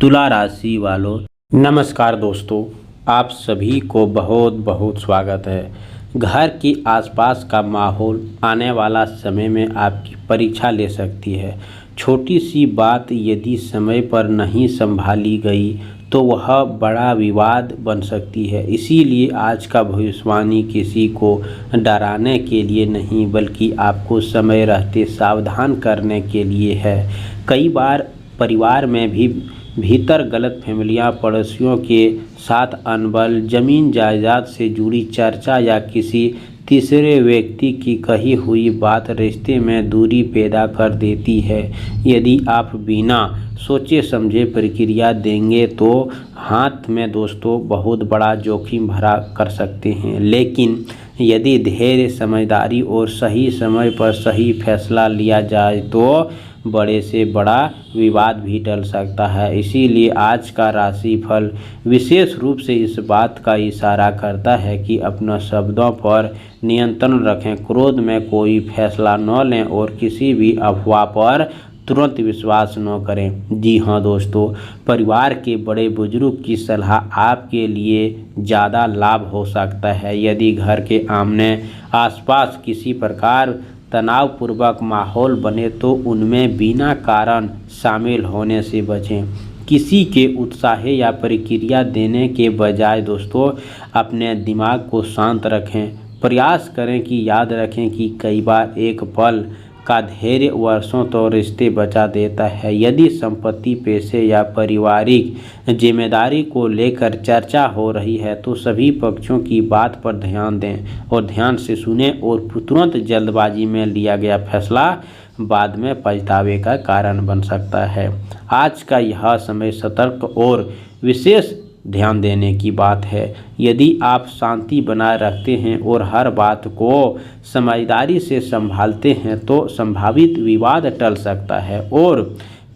तुला राशि वालों, नमस्कार दोस्तों। आप सभी को बहुत बहुत स्वागत है। घर के आसपास का माहौल आने वाला समय में आपकी परीक्षा ले सकती है। छोटी सी बात यदि समय पर नहीं संभाली गई तो वह बड़ा विवाद बन सकती है। इसीलिए आज का भविष्यवाणी किसी को डराने के लिए नहीं, बल्कि आपको समय रहते सावधान करने के लिए है। कई बार परिवार में भी भीतर गलतफहमियां, पड़ोसियों के साथ अनबन, जमीन जायदाद से जुड़ी चर्चा या किसी तीसरे व्यक्ति की कही हुई बात रिश्ते में दूरी पैदा कर देती है। यदि आप बिना सोचे समझे प्रक्रिया देंगे तो हाथ में दोस्तों बहुत बड़ा जोखिम भरा कर सकते हैं। लेकिन यदि धैर्य, समझदारी और सही समय पर सही फैसला लिया जाए तो बड़े से बड़ा विवाद भी टल सकता है। इसीलिए आज का राशिफल विशेष रूप से इस बात का इशारा करता है कि अपने शब्दों पर नियंत्रण रखें, क्रोध में कोई फैसला न लें और किसी भी अफवाह पर तुरंत विश्वास न करें। जी हाँ दोस्तों, परिवार के बड़े बुजुर्ग की सलाह आपके लिए ज़्यादा लाभ हो सकता है। यदि घर के आमने आसपास किसी प्रकार तनावपूर्वक माहौल बने तो उनमें बिना कारण शामिल होने से बचें। किसी के उत्साह या प्रतिक्रिया देने के बजाय दोस्तों अपने दिमाग को शांत रखें। प्रयास करें कि याद रखें कि कई बार एक पल का धैर्य वर्षों तो रिश्ते बचा देता है। यदि संपत्ति, पैसे या पारिवारिक जिम्मेदारी को लेकर चर्चा हो रही है तो सभी पक्षों की बात पर ध्यान दें और ध्यान से सुनें और तुरंत जल्दबाजी में लिया गया फैसला बाद में पछतावे का कारण बन सकता है। आज का यह समय सतर्क और विशेष ध्यान देने की बात है। यदि आप शांति बनाए रखते हैं और हर बात को समझदारी से संभालते हैं तो संभावित विवाद टल सकता है और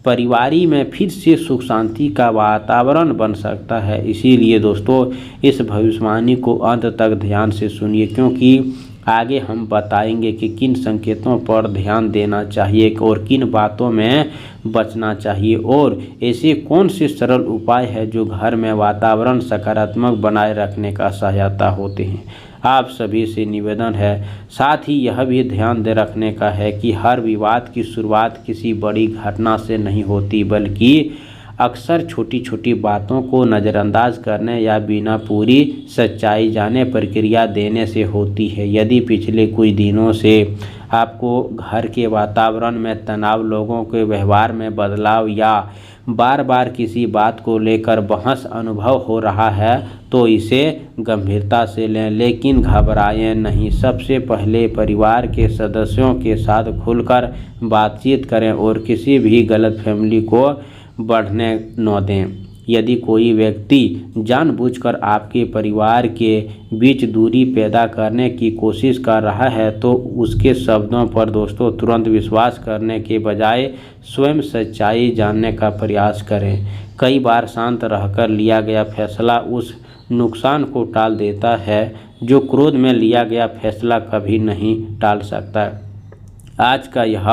परिवार में फिर से सुख शांति का वातावरण बन सकता है। इसीलिए दोस्तों इस भविष्यवाणी को अंत तक ध्यान से सुनिए, क्योंकि आगे हम बताएंगे कि किन संकेतों पर ध्यान देना चाहिए और किन बातों में बचना चाहिए और ऐसे कौन से सरल उपाय हैं जो घर में वातावरण सकारात्मक बनाए रखने का सहायता होते हैं। आप सभी से निवेदन है, साथ ही यह भी ध्यान दे रखने का है कि हर विवाद की शुरुआत किसी बड़ी घटना से नहीं होती, बल्कि अक्सर छोटी छोटी बातों को नज़रअंदाज करने या बिना पूरी सच्चाई जाने प्रक्रिया देने से होती है। यदि पिछले कुछ दिनों से आपको घर के वातावरण में तनाव, लोगों के व्यवहार में बदलाव या बार बार किसी बात को लेकर बहस अनुभव हो रहा है तो इसे गंभीरता से लें, लेकिन घबराएं नहीं। सबसे पहले परिवार के सदस्यों के साथ खुलकर बातचीत करें और किसी भी गलतफहमी को बढ़ने न दें। यदि कोई व्यक्ति जानबूझकर आपके परिवार के बीच दूरी पैदा करने की कोशिश कर रहा है तो उसके शब्दों पर दोस्तों तुरंत विश्वास करने के बजाय स्वयं सच्चाई जानने का प्रयास करें। कई बार शांत रहकर लिया गया फैसला उस नुकसान को टाल देता है जो क्रोध में लिया गया फैसला कभी नहीं टाल सकता। आज का यह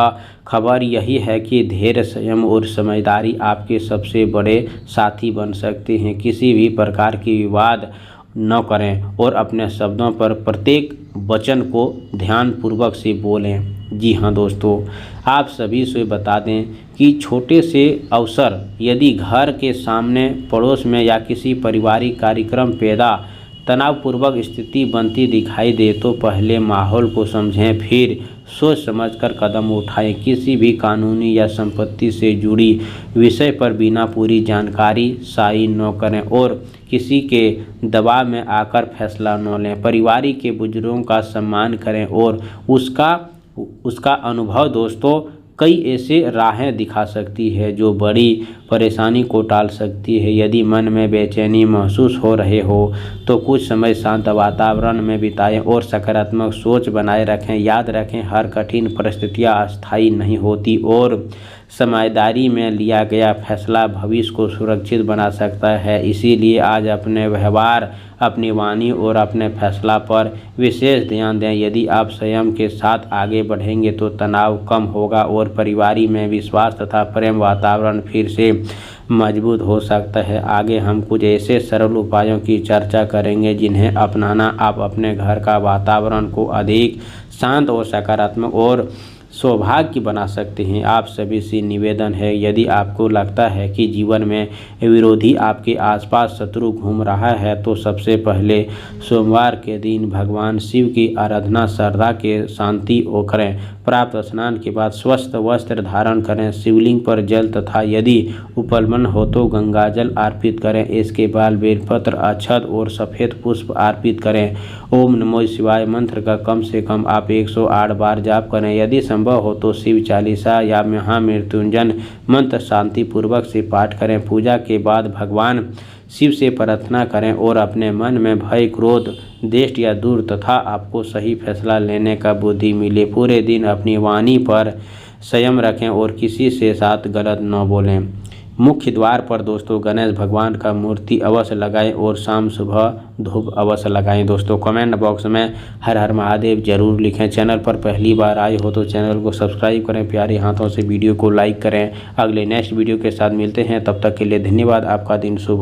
खबर यही है कि धैर्य, संयम और समझदारी आपके सबसे बड़े साथी बन सकते हैं। किसी भी प्रकार की विवाद न करें और अपने शब्दों पर प्रत्येक वचन को ध्यानपूर्वक से बोलें। जी हाँ दोस्तों, आप सभी से बता दें कि छोटे से अवसर यदि घर के सामने, पड़ोस में या किसी पारिवारिक कार्यक्रम पैदा तनावपूर्वक स्थिति बनती दिखाई दे तो पहले माहौल को समझें, फिर सोच समझकर कदम उठाएं। किसी भी कानूनी या संपत्ति से जुड़ी विषय पर बिना पूरी जानकारी साइन न करें और किसी के दबाव में आकर फैसला न लें। परिवार के बुजुर्गों का सम्मान करें और उसका अनुभव दोस्तों कई ऐसे राहें दिखा सकती है जो बड़ी परेशानी को टाल सकती है। यदि मन में बेचैनी महसूस हो रहे हो तो कुछ समय शांत वातावरण में बिताएं और सकारात्मक सोच बनाए रखें। याद रखें, हर कठिन परिस्थितियां अस्थायी नहीं होती और समझदारी में लिया गया फैसला भविष्य को सुरक्षित बना सकता है। इसीलिए आज अपने व्यवहार, अपनी वाणी और अपने फैसला पर विशेष ध्यान दें। यदि आप संयम के साथ आगे बढ़ेंगे तो तनाव कम होगा और परिवार में विश्वास तथा प्रेम वातावरण फिर से मजबूत हो सकता है। आगे हम कुछ ऐसे सरल उपायों की चर्चा करेंगे जिन्हें अपनाना आप अपने घर का वातावरण को अधिक शांत और सकारात्मक और सौभाग्य बना सकते हैं। आप सभी से निवेदन है, यदि आपको लगता है कि जीवन में विरोधी आपके आसपास शत्रु घूम रहा है तो सबसे पहले सोमवार के दिन भगवान शिव की आराधना श्रद्धा के शांति और करें। प्राप्त स्नान के बाद स्वस्थ वस्त्र धारण करें, शिवलिंग पर जल तथा यदि उपलब्ध हो तो गंगाजल अर्पित करें। इसके बाद बेलपत्र, अक्षत और सफ़ेद पुष्प अर्पित करें। ओम नमो शिवाय मंत्र का कम से कम आप 108 बार जाप करें। यदि संभव हो तो शिव चालीसा या महामृत्युंजय मंत्र शांतिपूर्वक से पाठ करें। पूजा के बाद भगवान शिव से प्रार्थना करें और अपने मन में भय, क्रोध, द्वेष या दूर तथा आपको सही फैसला लेने का बुद्धि मिले। पूरे दिन अपनी वाणी पर संयम रखें और किसी से साथ गलत न बोलें। मुख्य द्वार पर दोस्तों गणेश भगवान का मूर्ति अवश्य लगाएं और शाम सुबह धूप अवश्य लगाएं। दोस्तों कमेंट बॉक्स में हर हर महादेव जरूर लिखें। चैनल पर पहली बार आए हो तो चैनल को सब्सक्राइब करें, प्यारे हाथों से वीडियो को लाइक करें। अगले नेक्स्ट वीडियो के साथ मिलते हैं, तब तक के लिए धन्यवाद। आपका दिन शुभ।